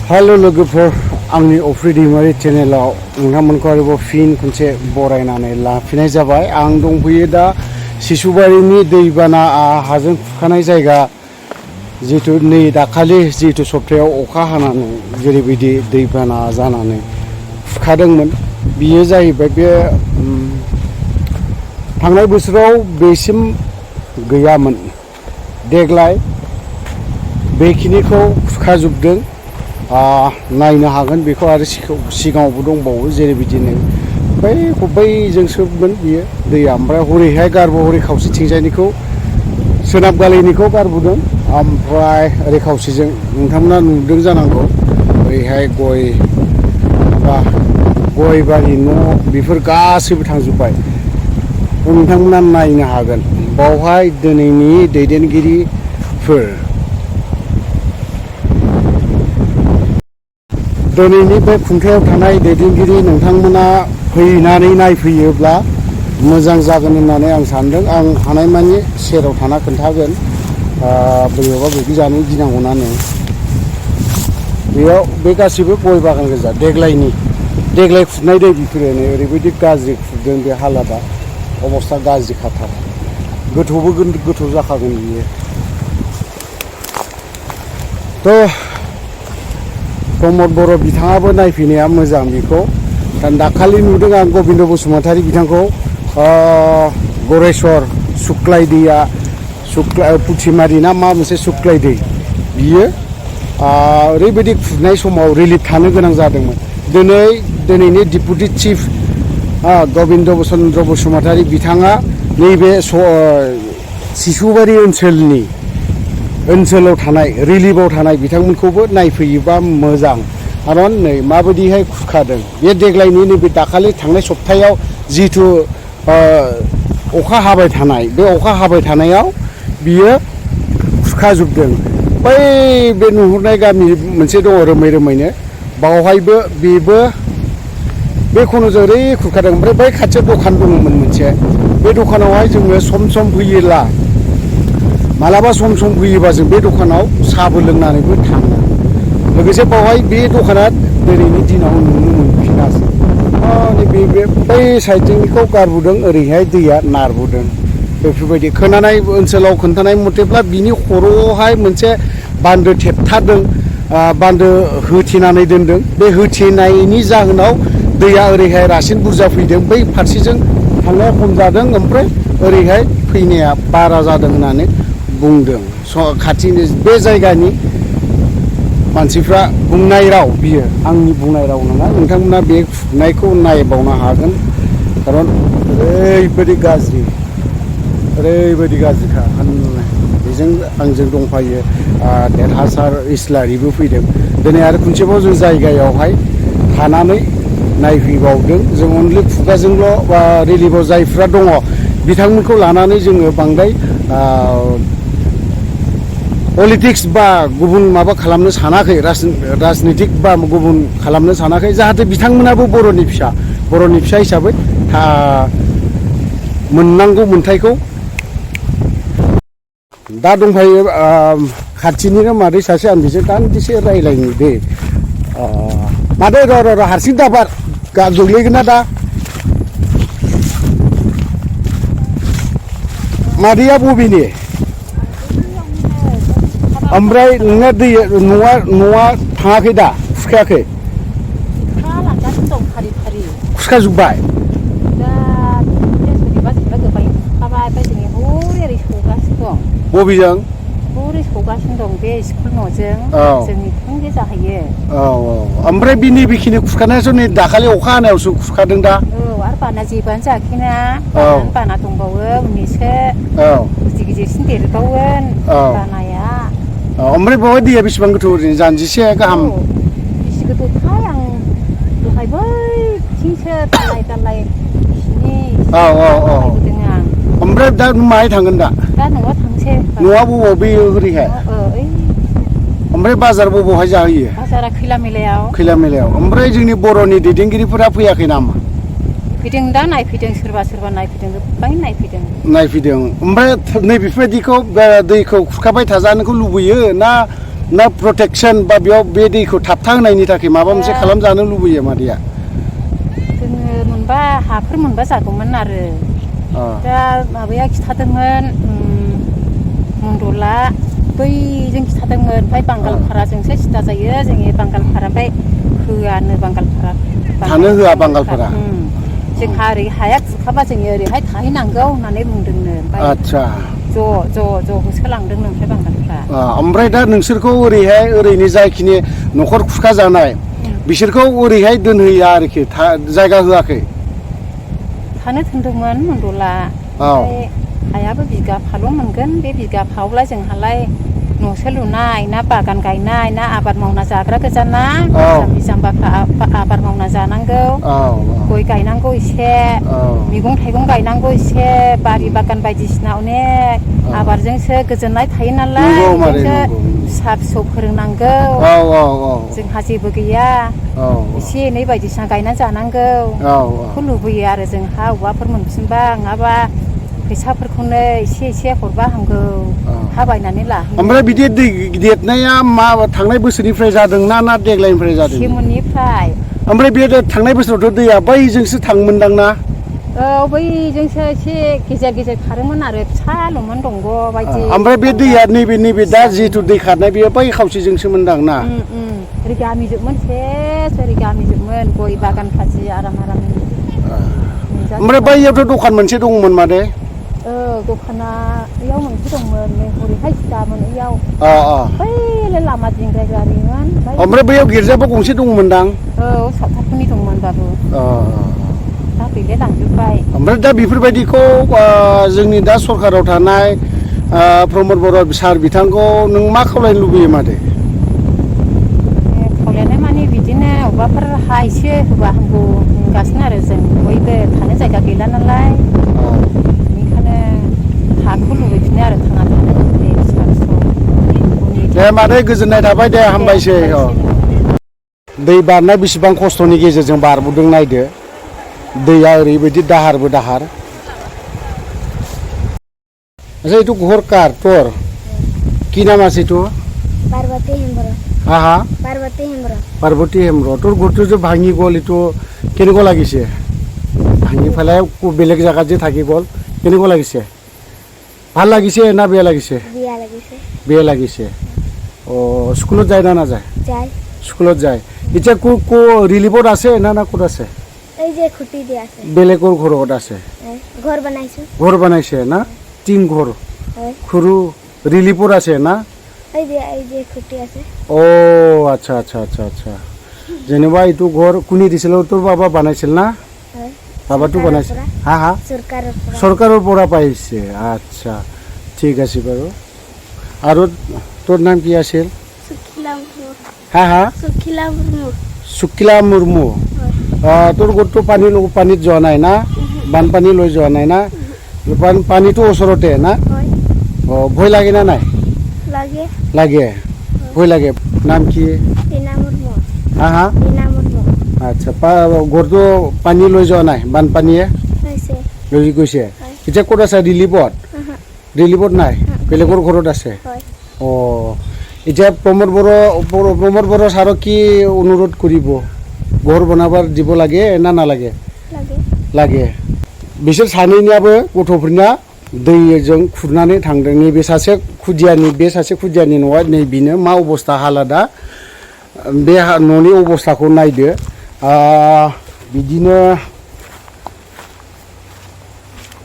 Hello लोगोफोर आंनि अफ्रि दैमारि चेनेलाव नोंथांमोनखौ आरोबाव फिन खनसे बरायनानै लाफिननाय जाबाय। आं दंफैयो दा सिसुबारिनि दैबाना हाजों खुरखानाय जायगा जिहेतु नै दाखालि जिहेतु सप्तायाव अखा हानानै जेरैबायदि दैबाना जानानै खुरखादोंमोन बियो जाहैबाय बे थांनाय बोसोराव बेसिम गैयामोन। देग्लाय बेखिनिखौ खुरखाजोबदों। नायनो हागोन बेखौ आरो सिगाङावबो दंबावो जेरैबायदिनो बैजोंसोमोन बियो दैया। ओमफ्राय हरैहाय गारबो हरै खावसेथिंजायनिखौ सोनाब गालैनिखौ गारबोदों। ओमफ्राय ओरै खावसेजों नोंथांमोना नुदों जानांगौ ओरैहाय गय बारि न' बेफोर गासैबो थांजोब्बाय। नोंथांमोना नायनो हागोन बावहाय दिनैनि दैदेनगिरिफोर दिनैनि बे खुंथायाव थानाय दैदेनगिरि नोंथांमोना फैनानै नायफैयोब्ला मोजां जागोन होननानै आं सानदों। आं हानायमानि सेराव थाना खोन्थागोन। बोरैबा बिदि जानो गिनांगौनानो बेयाव बे गासैबो गय बागान गोजा। देग्लाय खुरनाय दै बेफोरनो ओरैबायदि गाज्रि खुरदों बे हालादा अबस्था गाज्रि खाथार। गोथौबो गोथौ जाखागोन बियो। प्रमद बर' बिथाङाबो नायफैनाया मोजां बेखौ। दाखालि नुदों आं गबिन्द बसुमतारी बिथांखौ गरेस्वर सुक्लाय दैया पुथिमारि ना मा मोनसे सुक्लाय दै बियो ओरैबायदि खुरनाय समाव रिलिफ थानो गोनां जादोंमोन। दिनैनि डिपुटि चिफ गबिन्द चन्द्र बसुमतारी बिथाङा नैबे सिसुबारि ओनसोलाव थानाय रिलिफआव थानाय बिथांमोनखौबो नायफैयोबा मोजां। खारन नै माबायदिहाय खुरखादों बे देग्लायनि नैबे दाखालि थांनाय सप्तायाव जिहेथु अखा हाबाय थानाय बे अखा हाबाय थानायाव बियो खुरखाजोबदों। बे नुहुरनाय गामि मोनसे दङ रोमैनो बावहायबो बेबो बे खन'जों ओरै खुरखादों। ओमफ्राय बै खाथियाव दखान दङमोन मोनसे। बे दखानावहाय जोङो सम फैयोला मालाबा सम फैयोबा जों बे दखानाव साहाबो लोंनानैबो थाङो। लोगोसे बावहाय बे दखाना दिनैनि दिनाव नुनो मोनफिनासै। बै साइडजोंनिखौ गारबोदों ओरैहाय दैया नारबोदों। बेफोरबायदि खोनानाय ओनसोलाव खोन्थानाय मथेब्ला बिनि खर'आवहाय मोनसे बान्दो थेबथादों। बान्दो होथेनानै दोनदों। बे होथेनायनि जाहोनाव दैया ओरैहाय रासिन बुरजा फैदों। बै फारसेजों थांनाया खम जादों। ओमफ्राय ओरैहाय फैनाया बारा जादों होननानै बुंदों खाथिनि बे जायगानि मानसिफ्रा बुंनाय राव। बियो आंनि बुंनाय राव नङा। नोंथांमोना बे खुरनायखौ नायबावनो हागोन। खारन ओरैबायदि गाज्रिखा। बेजों आंजों दंफायो देरहासार इस्लारिबो फैदों। दिनै आरो खनसेबाव जों जायगायावहाय थानानै नायफैबावदों। जों अनलि खुगाजोंल' रिलिफआव जायफ्रा दङ बिथांमोनखौ लानानै जोङो बांद्राय पलिटिक्स बा गुबुन माबा खालामनो सानाखै। राजनितिक बा गुबुन खालामनो सानाखै। जाहाथे बिथांमोनाबो बर'नि फिसा हिसाबै मोननांगौ मोन्थायखौ। दा दंफायो खाथिनिनो मादै सासे आं बिजों दान्दिसे रायज्लायनि दे। मादै र' हारसिं दाबार गोग्लैगोन ना दा। मादैया बबेनि? ओमफ्राय नोंना न'आ थाङाखै दा खुरखायाखै? खुरखाजोब्बाय। बबेजों? हरै सौगासिनो दं बे स्कुल न'जों जोंनि थोंगे जाहैयो। ओमफ्राय बे नैबेखिनि खुरखानायासो नै दाखालि अखा हानायावसो खुरखादों दा। आरो बाना जेबोआनो जायाखैना। बाना दंबावो उननिसो गिदिरसिन देरबावगोन बानाया। ओमफ्राय बावहाय दैया बेसेबां गोथौ ओरैनो जानजिसे गाहाम? बेसे गोथौथाय आं दहाय बैथिंसो दालाय बिसिनि नायबोदों आं। ओमफ्राय दा माहाय थांगोन दा? न'आव थांसै। न'आ बबाव बे ओरैहाय? ओमफ्राय बाजार बबावहाय जाहैयो? बाजारा खैला मेलायाव। ओमफ्राय जोंनि बर'नि दैदेनगिरिफोरा फैयाखै नामा? फैदों दा नायफैदों सोरबा नायफैदों गोबां नायफैदों। ओमफ्राय नैबेफोरबायदिखौ दैखौ खुरखाबाय थाजानोखौ लुबैयो ना ना प्रटेक्सन बा बेयाव बे दैखौ थाबथा होनायनि थाखाय माबा मोनसे खालामजानो लुबैयो मादैया जोङो मोनबा हाफोर मोनबा जागौमोन आरो दा माबाया खिथादोंमोन मन्दला बैजों खिथादोंमोन ओमफ्राय बांगालपाराजोंसो सिदा जायो जोंनि बांगालपारा ओमफ्राय होआनो बांगालपारा थानो होआ बांगालपारा जोंहा ओरै हाया खुरखाबा जोङो ओरैहाय थाहैनांगौ होननानै बुंदोंनो आदसा ज' होसोलांदोंनो ओमफ्राय बांगालफ्रा ओमफ्राय दा नोंसोरखौ ओरैहाय ओरैनो जायखिनि न'खर खुरखा जानाय बिसोरखौ ओरैहाय दोनहैया आरोखि जायगा होआखै थानो थिनदोंमोन मन्दला ओमफ्राय हायाबो बिगाफाल' मोनगोन बे बिगाफायावलाय जोंहालाय न'सो लुनाय ना बागान गायनाय ना आबाद मावना जाग्रा गोजाना जाम्बि जाम्बाफ्रा आबाद मावना जानांगौ गय गायनांगौ एसे मैगं थाइगं गायनांगौ एसे बारि बागान बायदिसिना अनेक आबादजोंसो गोजोननाय थायो नालाय बेजोंसो फिसा फिसौ फोरोंनांगौ जोंहा जेबो गैया एसे एनै बायदिसिना गायना जानांगौ बेखौ लुबैयो आरो जोंहा औवाफोर मोनफिनबा नङाबा फैसाफोरखौनो एसे हरबा हामगौ हा बायनानै ला ओमफ्राय बिदि दै देरनाया मा थांनाय बोसोरनिफ्राय जादोंना ना देग्लायनिफ्राय जादों सेमोननिफ्राय ओमफ्राय बे थांनाय बोसोरावथ' दैया बैजोंसो थाङोमोनदां ना बैजोंसो एसे गेजेर खारोमोन आरो फिसाल'मोन दंग' बायदि ओमफ्राय बे दैया नैबे दा जिहेथु दै खारनाय बेयो बै खावसेजोंसो मोनदां ना ओरै गामिजोबमोन सेस ओरै गामिजोबमोन गय बागान खाजि आराम ओमफ्राय बैयावथ' दखान मोनसे दंमोन मादै दखाना इयाव मोनसे दंमोन हरैहाय सिदामोन इयाव बैलाय लामा दिंग्रायगारिमोन ओमफ्राय बैयाव गिर्जाबो गंसे दंमोनदां सावथालफोरनि दंमोन बाबु दा गैले लांजोब्बाय ओमफ्राय दा बेफोरबायदिखौ जोंनि दा सरखाराव थानाय प्रमद बर' सार बिथांखौ नों मा खावलायनो लुबैयो मादै खावलायनाय माने बिदिनो अबावबाफोर हा एसे होबा हामगौ होनगासिनो आरो जों बयबो थानो जायगा गैला नालाय हाखौ लुबैफिनो आरो थांना थानो लुबैयो फिसा फिसौ दे मादै गोजोननाय थाबाय दे हामबायसै दै बारनाय बेसेबां खस्थ'नि गेजेरजों बारबोदों नायदो दैया ओरैबायदि दाहारबो दाहार আচ্ছা এইটো ঘর কার তোর কি নাম আছে তো পার্বতী হেমব্র হা পার্বতী হেমব্র তোর ঘরটো যে ভাঙি গ'ল এইটো কেনেকুৱা লাগিছে ভাঙি পেলাই বেলেগ জায়গাত যে থাকি গ'ল কেনেকুৱা লাগিছে ভাল লাগিছে না বেয়া লাগিছে বেয়া লাগিছে স্কুলত যায় না নাযায় স্কুলত যায় এতিয়া ৰিলিফত আছে না ক'ত আছে এই যে খুঁটি দিয়া আছে বেলেগৰ ঘৰত আছে ঘৰ বনাইছে না টিং ঘৰ সৰু ৰিলিফত আছে না এই যে খুঁটি আছে আচ্ছা যেনিবা এইটো ঘৰ কোনে দিছিল তোৰ বাবা বনাইছিল না বাবাটো বনাইছে হা চৰকাৰৰ পৰা পাইছে আচ্ছা ঠিক আছে বাৰু আৰু তোৰ নাম কি আছিল সুকিলা মুৰ্মু তোৰ ঘৰটো পানীত যোৱা নাই না বানপানী লৈ যোৱা নাই না পানীটো ওচৰতে না ভয় লাগে না নাই লাগে ভয় লাগে নাম কি হা আচ্ছা ঘৰটো পানী লৈ যোৱা নাই বানপানীয়ে লৈ গৈছে এতিয়া ক'ত আছে ৰিলিফত নাই বেলেগৰ ঘৰত আছে এতিয়া প্ৰমোদ বড়ো ছাৰক কি অনুৰোধ কৰিব ঘৰ বনাবার দিব লাগে না নালাগে লাগে बिसोर सानैनियाबो गथ'फोरना दैजों खुरनानै थांदों नैबे सासे खुदियानि न'आ नैबेनो मा अबस्था हालादा बे न'नि अबस्थाखौ नायदो बिदिनो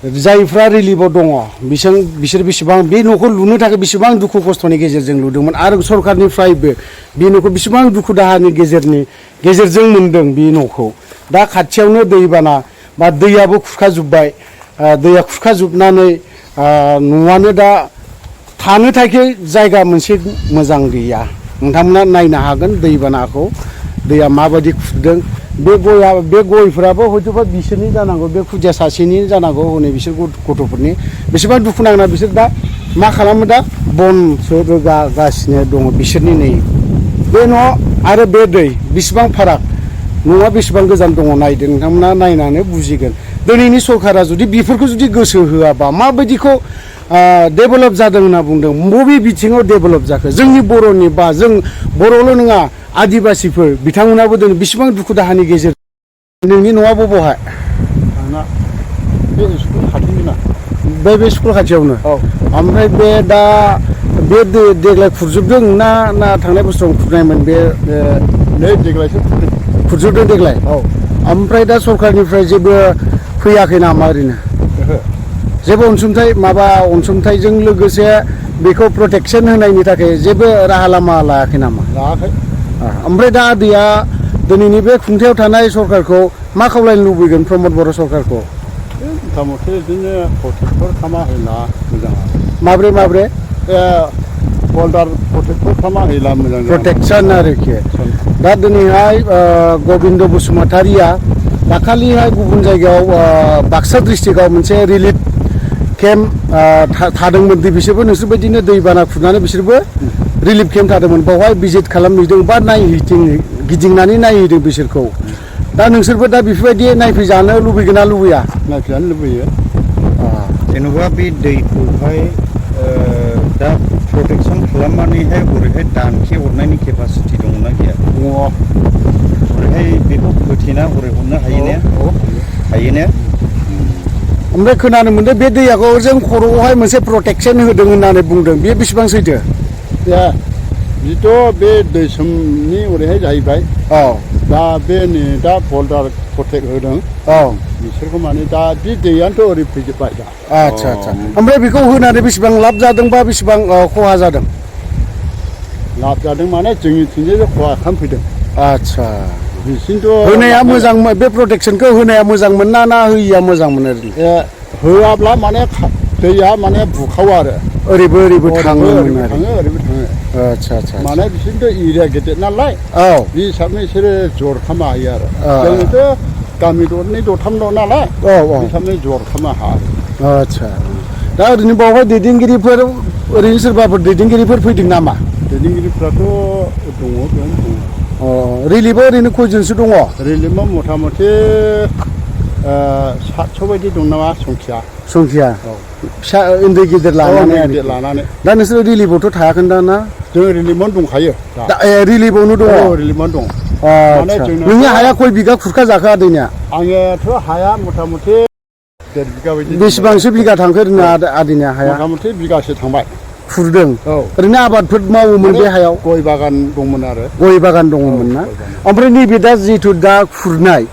जायफ्रा रिलिफआव दङ बिसोर बेसेबां बे न'खौ लुनो थाखाय बेसेबां दुखु खस्थ'नि गेजेरजों लुदोंमोन आरो सरखारनिफ्रायबो बे न'खौ बेसेबां दुखु दाहानि गेजेरजों मोनदों बे न'खौ दा खाथियावनो दैबाना बा दैयाबो खुरखाजोब्बाय दैया खुरखाजोबनानै न'आनो दा थानो थाखाय जायगा मोनसे मोजां गैया नोंथांमोना नायनो हागोन दैबानाखौ दैया माबायदि खुरदों बे गयफोराबो हयथ'बा बिसोरनि जानांगौ बे खुदिया सासेनि जानांगौ हनै बिसोर गथ'फोरनि बेसेबां दुखु नांना बिसोर दा मा खालामो दा बनसो रोगागासिनो दङ बिसोरनि नै बे न' आरो बे दै बेसेबां फाराग न'आ बेसेबां गोजान दङ नायदो नोंथांमोना नायनानै बुजिगोन दिनैनि सरकारा जुदि बेफोरखौ जुदि गोसो होआबा माबायदिखौ डेभेलप जादों होनना बुंदों बबे बिथिङाव डेभेलप जाखो जोंनि बर'नि बा जों बर'ल' नङा आदिबासिफोर बिथांमोनाबो दिनै बेसेबां दुखु दाहानि गेजेरजों नोंनि न'आ बबावहाय आंना बे स्कुल खाथिनिना बे स्कुल खाथियावनो औ ओमफ्राय बे दा बे देग्लाय खुरजोबदों ना थांनाय बोसोराव खुरनायमोन बे नै देग्लायसो खुरदों खुरजोबदों देग्लाय औ ओमफ्राय दा सरखारनिफ्राय जेबो फैयाखै नामा ओरैनो ओहो जेबो अनसुंथाइ माबा अनसुंथाइजों लोगोसे बेखौ प्रटेकसन होनायनि थाखाय जेबो राहा लामा लायाखै नामा लायाखै ओमफ्राय दा आदैया दिनैनि बे खुंथायाव थानाय सरखारखौ मा खावलायनो लुबैगोन प्रमद बर' सरखारखौ मथा मथि बिदिनो प्रटेक्टफोर खालामना होयोला मोजां माब्रै बे बल्डार प्रटेक्टफोर खालामना होयोला मोजां प्रटेकसन आरोखि दा दिनैहाय गबिन्द बसुमतारिया दाखालिहाय गुबुन जायगायाव बाक्सा डिस्ट्रिक्टआव मोनसे रिलिफ केम्प थादोंमोन बिसोरबो नोंसोरबायदिनो दैबाना खुरनानै बिसोरबो रिलिफ केम्प थादोंमोन बावहाय भिजिट खालामहैदों बा गिदिंनानै नायहैदों बिसोरखौ दा नोंसोरबो दा बेफोरबायदि नायफैजानो लुबैगोन ना लुबैया नायफैजानो लुबैयो जेन'बा बे दैखौहाय दा प्रटेकसन खालामनानैहाय ओरैहाय दानखे हरनायनि केपासिटि दंना गैया दङ ओरैहाय बेखौ होथेना हरै हरनो हायो ने हायो ने ओमफ्राय खोनानो मोनदों बे दैयाखौ जों खर'आवहाय मोनसे प्रटेकसन होदों होननानै बुंदों बेयो बेसेबां सैथो बिथ' बे दैसोमनि ओरैहाय जाहैबाय औ दा बे नै दा बल्डार प्रटेक्ट होदों औ बिसोरखौ माने दा बे दैयानोथ' ओरै फैजोब्बाय दा आच्छा आच्छा ओमफ्राय बेखौ होनानै बेसेबां लाब जादों बा बेसेबां खहा जादों लाब जादों माने जोंनिथिंजाय खहा खालामफैदों आच्छा बिसिनोथ' होनाया मोजां बे प्रटेकसनखौ होनाया मोजांमोन ना होयिया मोजांमोन ओरैनो होआब्ला माने दैया माने बुखावा आरो ओरैबो ओरैबो थाङोमोन ओरैबो आरो थाङो ओरैबो थाङो आच्छा आच्छा माने बिसोरथ' एरिया गेदेर नालाय औ बे हिसाबै बिसोरो जर खालामनो हायो आरो औ। जोंथ' गामि दरनै दरथाम दं नालाय औ औ हिसाबै जर खालामनो हाया आच्छा दा ओरैनो बावहाय दैदेनगिरिफोर ओरैनो सोरबाफोर दैदेनगिरिफोर फैदों नामा दैदेनगिरिफ्राथ' दङ बेयावनो दङ रिलिफआ ओरैनो खयजनसो दङ रिलिफआ मथा मथि 700 बायदि दं नामा संखिया औ फिसा उन्दै गिदिर लानानै आरोखि। लानानै दा नोंसोर रिलिफआवथ' थायाखै दा ना जों रिलिफआवनो दंखायो दा रिलिफआवनो दङ रिलिफआवनो दं आच्छा नोंनि हाया खय बिगा खुरखा जाखो आदैनिया आङोथ' हाया मथा मथि 1.5 बिगा बायदि बेसेबांसो बिगा थांखो ओरैनो आदैनिया हाया मथा मथि बिगासे थांबाय खुरदों औ ओरैनो आबादफोर मावोमोन बे हायाव गय बागान दंमोन आरो गय बागान दङमोन ना ओमफ्राय नैबे दा जिहेथु दा खुरनाय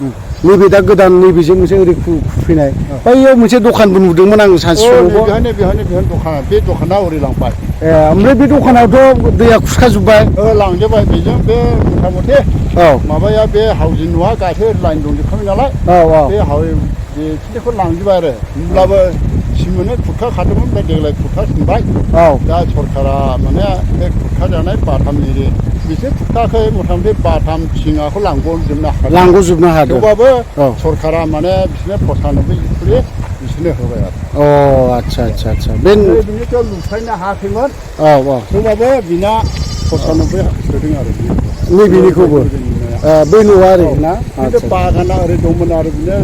नैबे दा गोदान नैबेजों मोनसे ओरै खुरफैनाय बैयाव मोनसे दखानबो नुदोंमोन आं सानसे समावबो बेहायनो दखाना बे दखाना ओरै लांबाय ए ओमफ्राय बे दखानावथ' दैया खुरखाजोब्बाय लांजोबबाय बेजों बे मथा मथि औ माबाया बे हाउजिं न'आ गासै लाइन दंजोबखाबाय नालाय औ औ बे बेखिनिखौ लांजोबबाय आरो होमब्लाबो सिमोनो खुरखा खादोंमोन बे देग्लाय खुरखा सिनबाय औ दा सरकारा माने बे खुरखा जानाय बाथाम एरि बिसोर खुरखाखै मथा मथि बाथाम थिङाखौ लांग'जोबनो हादों थेवबाबो औ सरकारा माने बिसोरनो 95 खुरि बिसोरनो होबाय आरो आच्छा आच्छा आच्छा बे बिनिथ' लुफायनो हायाखैमोन औ औ थेवबाबो बिना 95 होदों आरो नैबेनिखौबो बै न'आ ओरै ना खिन्थु बागाना ओरै दंमोन आरो बिदिनो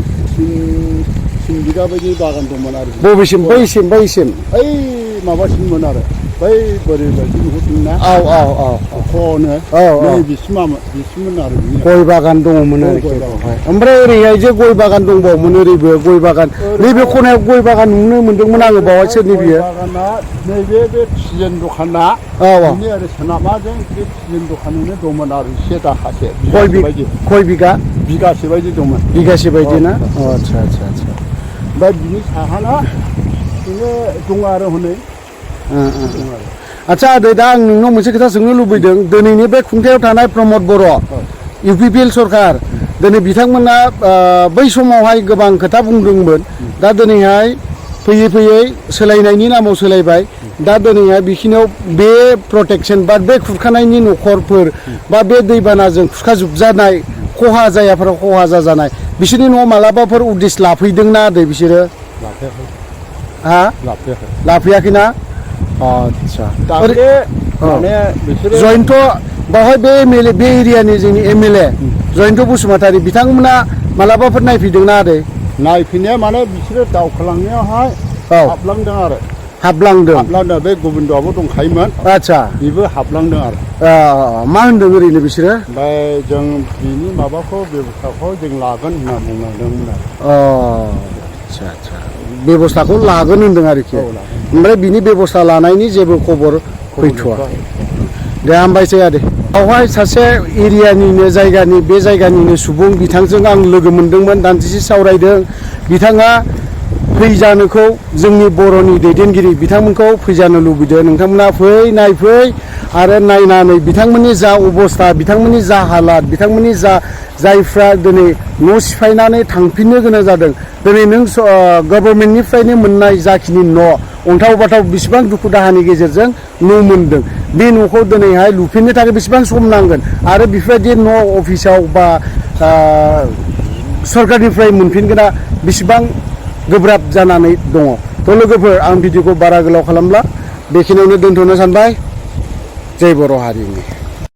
3 बिगा बायदि बागान दंमोन आरो बबेसिम बैसिम ओइ माबासिममोन आरो बै बोरै बायदि नुहुरदोंना औ औ औ खनो औ औ बिसिममोन आरो गय बागान दङमोन आरोखि बेवहाय ओमफ्राय ओरैहाय जे गय बागान दंबावोमोन ओरैबो गय बागान नैबे खनायाव गय बागान नुनो मोनदोंमोन आङो बावहाय सोरनि बियो बागाना नैबे बे थिजेन दखाना औ औ बिनि ओरै सोनाबाजों बे थिजेन दखानैनो दंमोन आरो एसे दाखासे खय बिगा बिगासे बायदि दंमोन बिगासे बायदि ना आच्छा आच्छा आच्छा ओमफ्राय बिनि साहाना बिदिनो दङ आरो हनै आच्छा आदै दा आं नोंनाव मोनसे खोथा सोंनो लुबैदों दिनैनि बे खुंथायाव थानाय प्रमद बर' UPPL सरकार दिनै बिथांमोना बै समावहाय गोबां खोथा बुंदोंमोन दा दिनैहाय फैयै फैयै सोलायनायनि नामाव सोलायबाय दा दिनैहाय बेखिनियाव बे प्रटेकसन बा बे खुरखानायनि न'खरफोर बा बे दैबानाजों खुरखाजोबजानाय खहा जायाफोरा खहा जाजानाय बिसोरनि न'आव मालाबाफोर उद्देश लाफैदोंना आदै बिसोरो हा लाफैयाखैना आच्छा माने बिसोरो जयन्त बावहाय बे MLA बे एरियानि जोंनि MLA जयन्त बसुमतारी बिथांमोना मालाबाफोर नायफैदोंना आदै नायफैनाया माने बिसोरो दावखोलांनायावहाय औ हाबलांदों आरो हाबलांदों हाबलांदों बे गोबिन्दआबो दंखायोमोन आदसा बेबो हाबलांदों आरो मा होनदों ओरैनो बिसोरो ओमफ्राय जों बिनि माबाखौ बेब'स्थाखौ जों लागोन होनना बुंलांदोंमोन आरो आदसा आदसा बेब'स्थाखौ लागोन होनदों आरोखि औ, लागोन। ओमफ्राय बिनि बेब'स्था लानायनि जेबो खबर फैथ'वा दे हामबायसै आदै बेवहाय सासे एरियानिनो जायगानि बे जायगानिनो सुबुं बिथांजों आं लोगो मोनदोंमोन दान्दिसे सावरायदों बिथाङा फैजानोखौ जोंनि बर'नि दैदेनगिरि बिथांमोनखौ फैजानो लुबैदों नोंथांमोना फै नायफै आरो नायनानै बिथांमोननि जा अबस्था बिथांमोननि जा हालाद बिथांमोननि जा जायफ्रा दिनै न' सिफायनानै थांफिननो गोनां जादों दिनै नों गभर्नमेन्टनिफ्रायनो मोननाय जाखिनि न' अन्थाव बाथाव बेसेबां दुखु दाहानि गेजेरजों न' मोनदों बे न'खौ दिनैहाय लुफिननो थाखाय बेसेबां सम नांगोन आरो बेफोरबायदि न' अफिसाव बा सरकारनिफ्राय मोनफिनगोना बेसेबां गोब्राब जानानै दङ थ' लोगोफोर आं भिडिअखौ बारा गोलाव खालामला बेखिनियावनो दोनथ'नो सानबाय जय बर' हारिनि